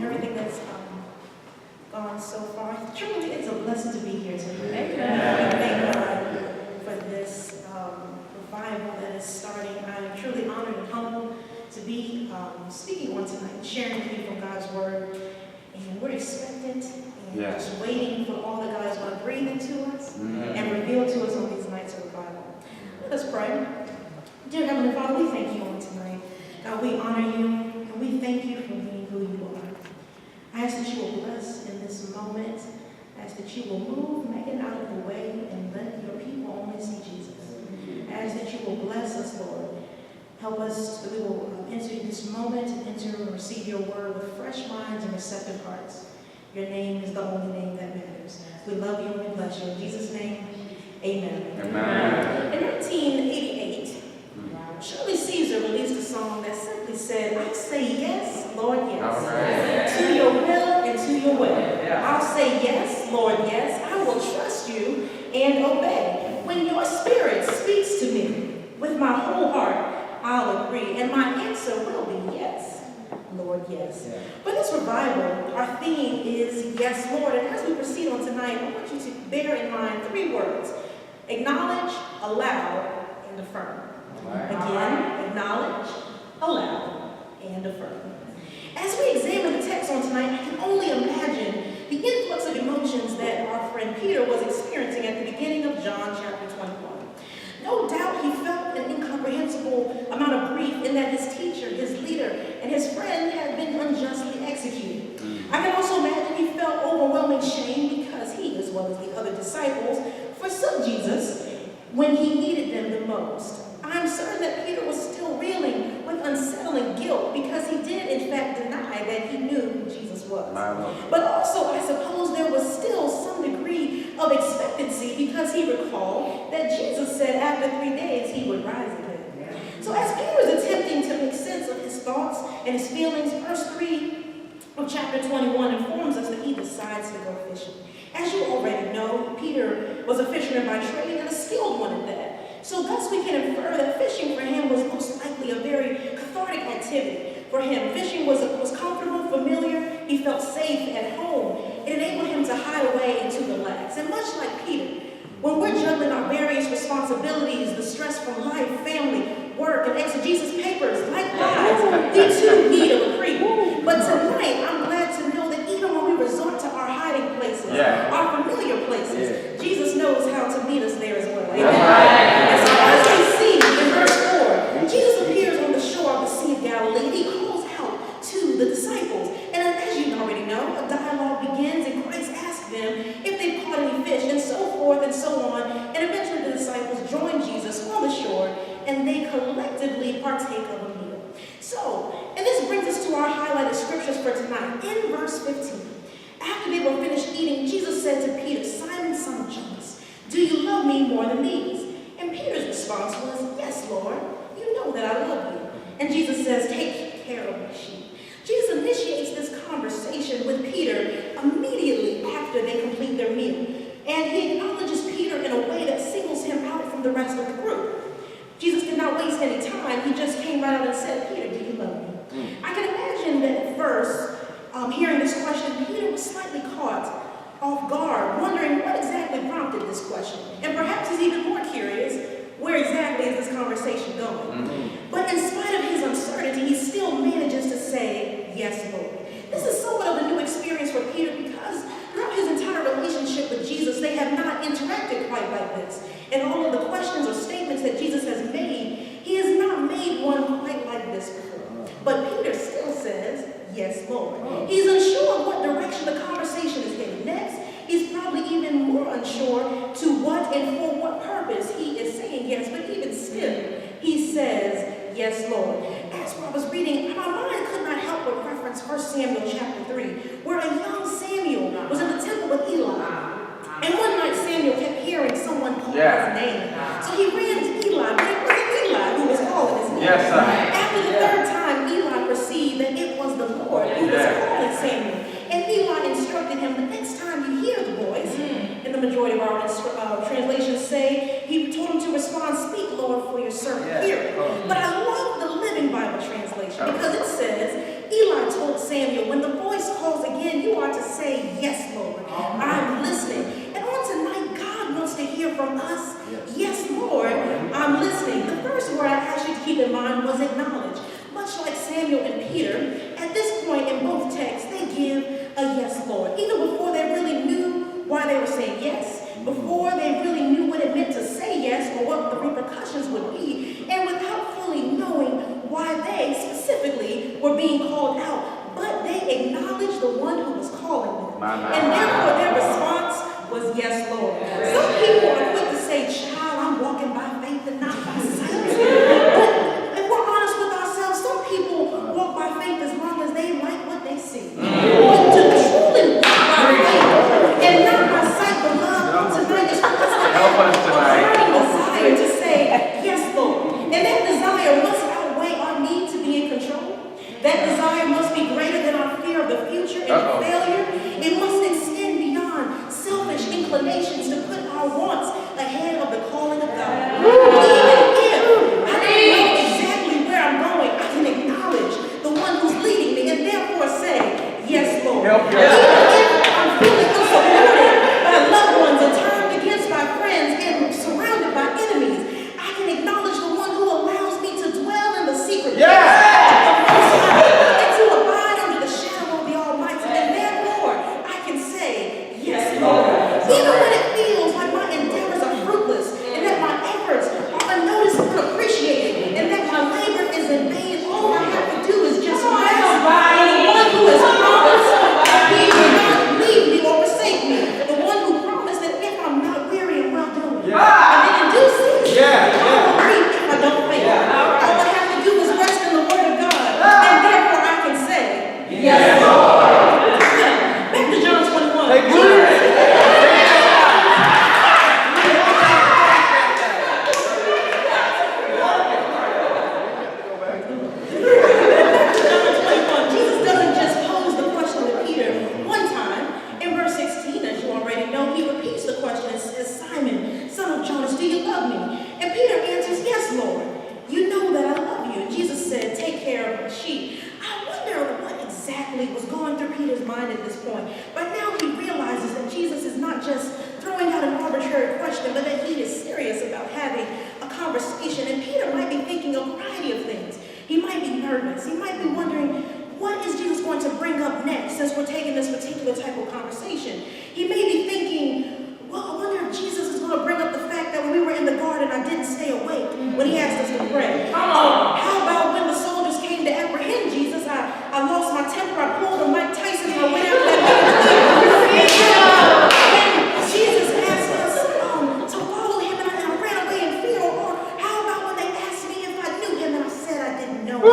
everything that's gone so far. Truly, it's a blessing to be here today. Amen. Thank God for this revival that is starting. I am truly honored and humbled to be speaking on tonight and sharing with you from God's Word. And we're expectant and just waiting for all that God is going to breathe into us and reveal to us on these nights of revival. Let us pray. Dear Heavenly Father, we thank you on tonight. God, we honor you and we thank you for being who you are. I ask that you will bless in this moment. I ask that you will move, make it out of the way, and let your people only see Jesus. I ask that you will bless us, Lord. Help us that we will enter this moment and enter and receive your word with fresh minds and receptive hearts. Your name is the only name that matters. We love you and we bless you. In Jesus' name, amen. Amen. In 1988, Shirley Caesar released a song that simply said, I say yes, Lord, yes. Right. To your will and to your way. I'll say yes, Lord, yes. I will trust you and obey. When your spirit speaks to me with my whole heart, I'll agree. And my answer will be yes, Lord, yes. For this revival, our theme is yes, Lord. And as we proceed on tonight, I want you to bear in mind three words: acknowledge, allow, and affirm. Again, acknowledge, allow, and affirm. As we examine the text on tonight, I can only imagine the influx of emotions that our friend Peter was experiencing at the beginning of John chapter 21. No doubt he felt an incomprehensible amount of grief in that his teacher, his leader, and his friend had been unjustly executed. I can also imagine he felt overwhelming shame because he, as well as the other disciples, forsook Jesus when he needed them the most. I'm certain that Peter was still reeling with unsettling guilt because he did in fact deny that he knew who Jesus was. But also, I suppose there was still some degree of expectancy because he recalled that Jesus said after 3 days he would rise again. So as Peter is attempting to make sense of his thoughts and his feelings, verse 3 of chapter 21 informs us that he decides to go fishing. As you already know, Peter was a fisherman by trade and a skilled one at that. So thus we can infer that fishing for him was most likely a very cathartic activity for him. Fishing was comfortable, familiar. He felt safe at home. It enabled him to hide away and to relax. And much like Peter, when we're juggling our various responsibilities, the stress from life, family, work, and exegesis papers, likewise, we too need a reprieve. But tonight, I'm glad to know that even when we resort to our hiding places, our familiar places, Jesus knows how to meet us there as well. Amen. And so as we see in verse 4, Jesus appears on the shore of the Sea of Galilee, and he calls out to the disciples. And as you already know, a dialogue begins, and Christ asks them if they've caught any fish, and so forth and so on. And eventually the disciples join Jesus on the shore, and they collectively partake of a meal. So, and this brings us to our highlighted scriptures for tonight. In verse 15, after they were finished eating, Jesus said to Peter, Simon, son of Jonas, do you love me more than these? And Peter's response was, yes, Lord, you know that I love you. And Jesus says, take care of my sheep. Jesus initiates this conversation with Peter immediately after they complete their meal. And he acknowledges Peter in a way that singles him out from the rest of the group. Jesus did not waste any time. He just came right out and said, Peter, do you love me? I can imagine that at first, hearing this question, Peter was slightly caught off guard, wondering what exactly prompted this question. And perhaps he's even more curious, where exactly is this conversation going? But in spite of his uncertainty, he still manages to say, yes, Lord. This is somewhat of a new experience for Peter because throughout his entire relationship with Jesus, they have not interacted quite like this. And all of the questions or statements that Jesus has made, he has not made one quite like this before. But Peter still says, yes, Lord. He's unsure of what direction the conversation is heading next. He's probably even more unsure to what and for what purpose he is saying yes. But even still, he says, yes, Lord. As I was reading, my mind could not help but reference 1 Samuel chapter 3, where a young Samuel was in the temple with Eli. And one night Samuel kept hearing someone call his name. So he ran to Eli, but it wasn't Eli who was calling his name. After the third time, Eli perceived that it was the Lord who was calling Samuel. And Eli instructed him, the next time you hear the voice, and the majority of our translations say, he told him to respond, speak, Lord, for your servant hear. But I love the Living Bible translation because it says, Eli told Samuel, when the voice called say, yes, Lord, I'm listening. And on tonight, God wants to hear from us. Yes, Lord, I'm listening. The first word I asked you to keep in mind was acknowledge. Much like Samuel and Peter, at this point in both texts, they give a yes, Lord. Even before they really knew why they were saying yes, before they really knew what it meant to say yes or what the repercussions would be, and without fully knowing why they specifically were being called out, but they acknowledged the one who was calling them. And therefore their response was yes, Lord. Some people are quick to say, child, I'm walking by faith and not by sight. But if we're honest with ourselves, some people walk by faith as long as they like what they see. But to truly walk by faith and not by sight, beloved, tonight is a desire to say, yes, Lord. And that desire must outweigh our need to be in control. That desire must be greater than our fear of the future and failure. It must extend beyond selfish inclinations to put our wants ahead of the calling of God. Even if I don't know exactly where I'm going, I can acknowledge the one who's leading me and therefore say, yes, Lord. Even if I'm feeling unsupported by loved ones and turned against by friends and surrounded by enemies, I can acknowledge the one who allows me to dwell in the secret place and to abide under the shadow of the Almighty. And therefore, I can say, yes, Lord. Even when it feels like my endeavors are fruitless and that my efforts are unnoticed and unappreciated and that my labor is in vain, all I have to do is just rest on the one who has promised that he will not leave me or forsake me. The one who promised that if I'm not weary and well doing, and then in due season, I will reap if I don't faint. All I have to do is rest in the word of God, and therefore I can say, yes, Lord. Back to John 21. Jesus doesn't just pose the question to Peter one time. In verse 16, as you already know, he repeats the question and says, Simon, son of Jonas, do you love me? And Peter answers, yes, Lord. You know that I love you. And Jesus said, take care of my sheep. I wonder what exactly was going through Peter's mind at this point. But now he realizes that Jesus is not just throwing out an arbitrary question, but that he is serious about having a conversation. And Peter might be thinking a variety of things. He might be nervous. He might be wondering, what is Jesus going to bring up next since we're taking this particular type of conversation? He may be thinking, well, I wonder if Jesus is going to bring up the fact that when we were in the garden, I didn't stay awake when he asked us to pray. How about when the soldiers came to apprehend Jesus, I lost my temper, I pulled a Mike Tyson, and I went after that man. When Jesus asked us to follow him and I ran away in fear, or how about when they asked me if I knew him and I said I didn't know him?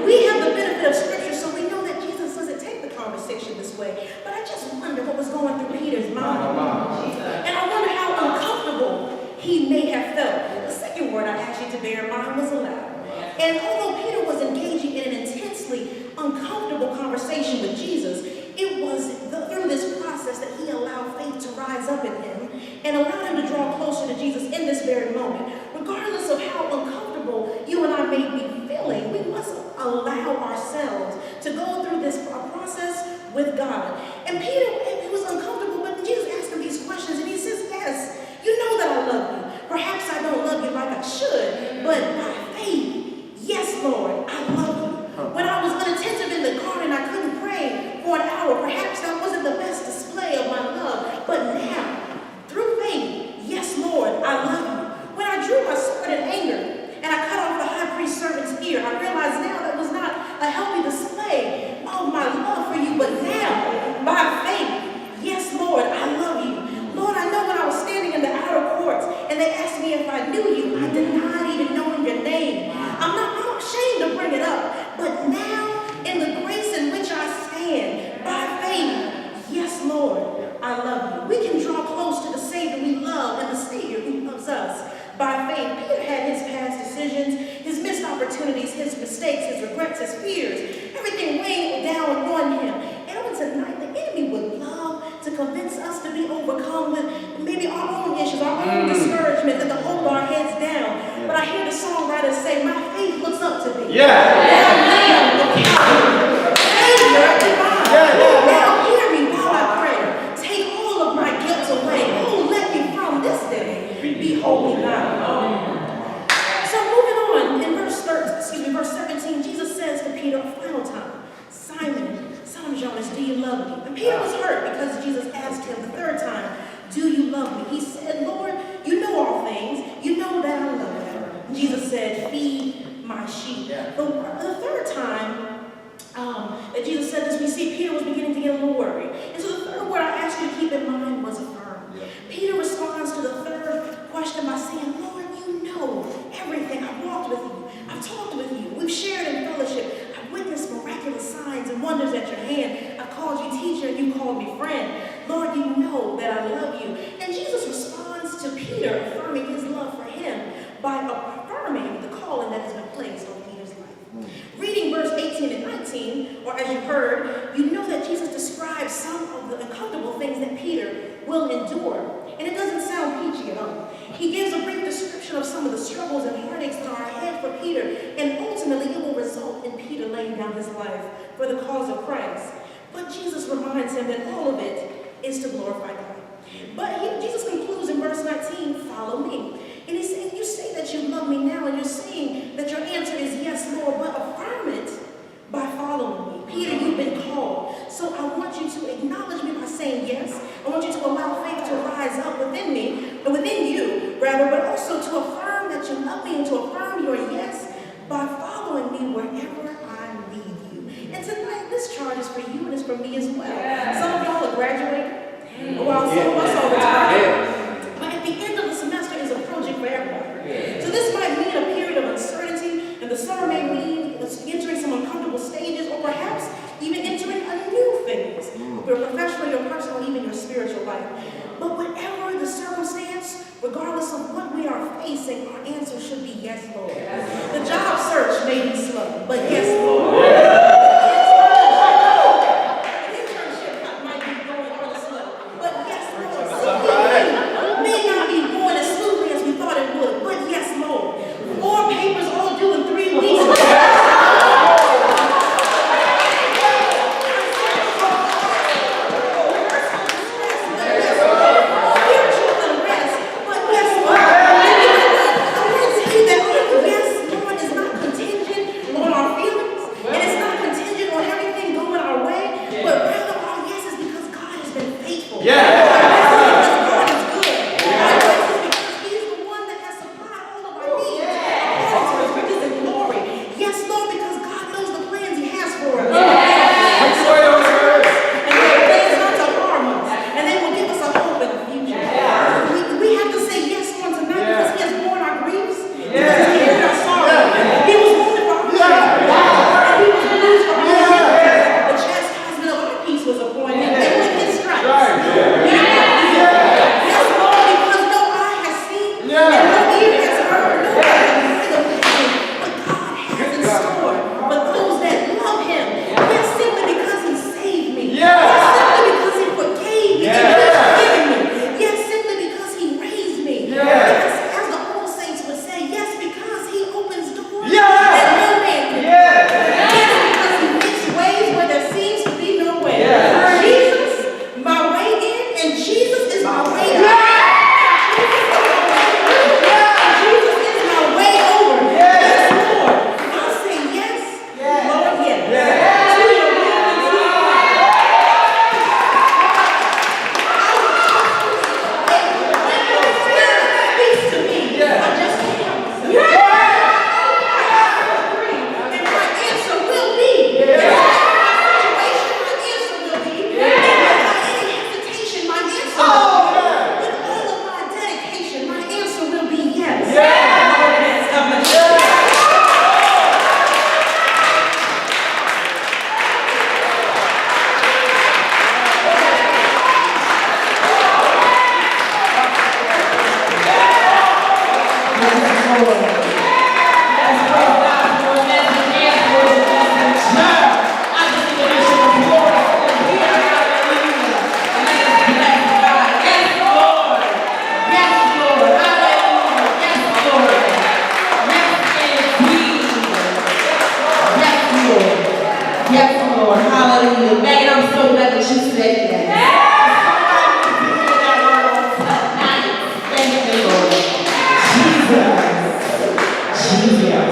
We have the benefit of scripture, so we know that Jesus doesn't take the conversation this way. But I just wonder what was going through Peter's mind. And I wonder how uncomfortable he may have felt. The second word I asked you to bear in mind was allowed. And although Peter was engaging in an intensely uncomfortable conversation with Jesus, it was through this process that he allowed faith to rise up in him and allowed him to draw closer to Jesus in this very moment. Regardless of how uncomfortable you and I may be feeling, we must allow ourselves to go through this process with God. And Peter, it was uncomfortable, but Jesus asked him these questions, and he says, yes, you know that I love you. Perhaps I don't love you like I should, but by faith, yes, Lord, I love you. When I was unattentive in the garden, I couldn't pray for an hour. Perhaps that wasn't the best display of my love, but now, through faith, yes, Lord, I love you. When I drew my sword in anger and I cut off the high priest's servant's ear, I realized now that was not a healthy display of my love for you, but now, by faith, Peter a final time, Simon, son of Jonas, do you love me? And Peter was hurt because Jesus asked him the third time, do you love me? He said, Lord, you know all things. You know that I love you. Jesus said, feed my sheep. The third time that Jesus said this, we see Peter was beginning to get a little worried. And so the third word I asked you to keep in mind was affirm. Peter responds to the third question by saying, Lord, you know everything. I've walked with you. I've talked with you. We've shared in fellowship. I've witnessed miraculous signs and wonders at your hand. I've called you teacher and you called me friend. Lord, you know that I love you. And Jesus responds to Peter, affirming his love for him by affirming the calling that has been placed on Peter's life. Reading verse 18 and 19, or as you heard, you know that Jesus describes some of the uncomfortable things that Peter will endure. And it doesn't sound peachy at all. He gives a brief description of some of the struggles and heartaches that are ahead for Peter, and ultimately it will result in Peter laying down his life for the cause of Christ. But Jesus reminds him that all of it is to glorify God. But Jesus concludes in verse 19, follow me. And he's saying, you say that you love me now, and you're saying that your answer is yes, Lord, but affirm it by following me. Peter, you've been called. So I want you to acknowledge me by saying yes. I want you to allow faith to rise up within me, or within you, rather, but also to affirm that you love me and to affirm your yes by following me wherever I lead you. And tonight, this charge is for you and it's for me as well. Some of y'all are graduating. While some of us are retired, but at the end of the semester is approaching for everybody. So this might mean a period of uncertainty, and the summer may mean entering some uncomfortable stages, or perhaps even entering a new phase, your professional, your personal, even your spiritual life. But whatever the circumstance, regardless of what we are facing, our answer should be yes, Lord. The job search may be slow, but yes, Lord.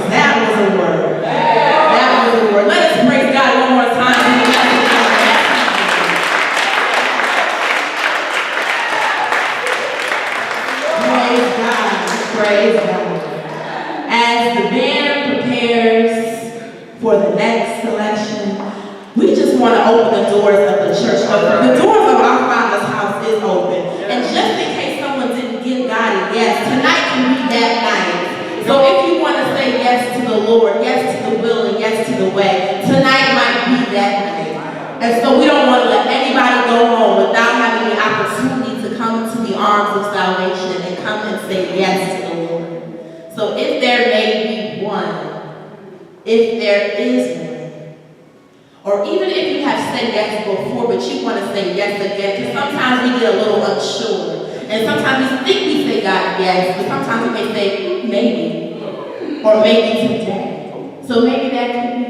That was a word. That was a word. Let us want to open the doors of the church. The doors of our Father's house is open. And just in case someone didn't give God a yes, tonight can be that night. So if you want to say yes to the Lord, yes to the will, and yes to the way, tonight might be that night. And so we don't want to let anybody go home without having the opportunity to come into the arms of salvation and come and say yes to the Lord. So if there may be one, if there is one, or even if you have said yes before, but you want to say yes again, because sometimes we get a little unsure. And sometimes we think we say God yes, but sometimes we may say maybe, or maybe today. So maybe that could be.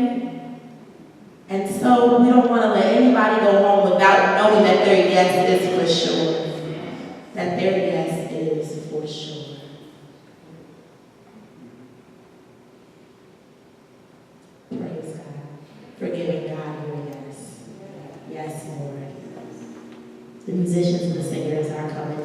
And so we don't want to let anybody go home without knowing that their yes is for sure. That their yes is for sure. Praise God. For giving God your yes. Yes, Lord. The musicians and the singers are coming.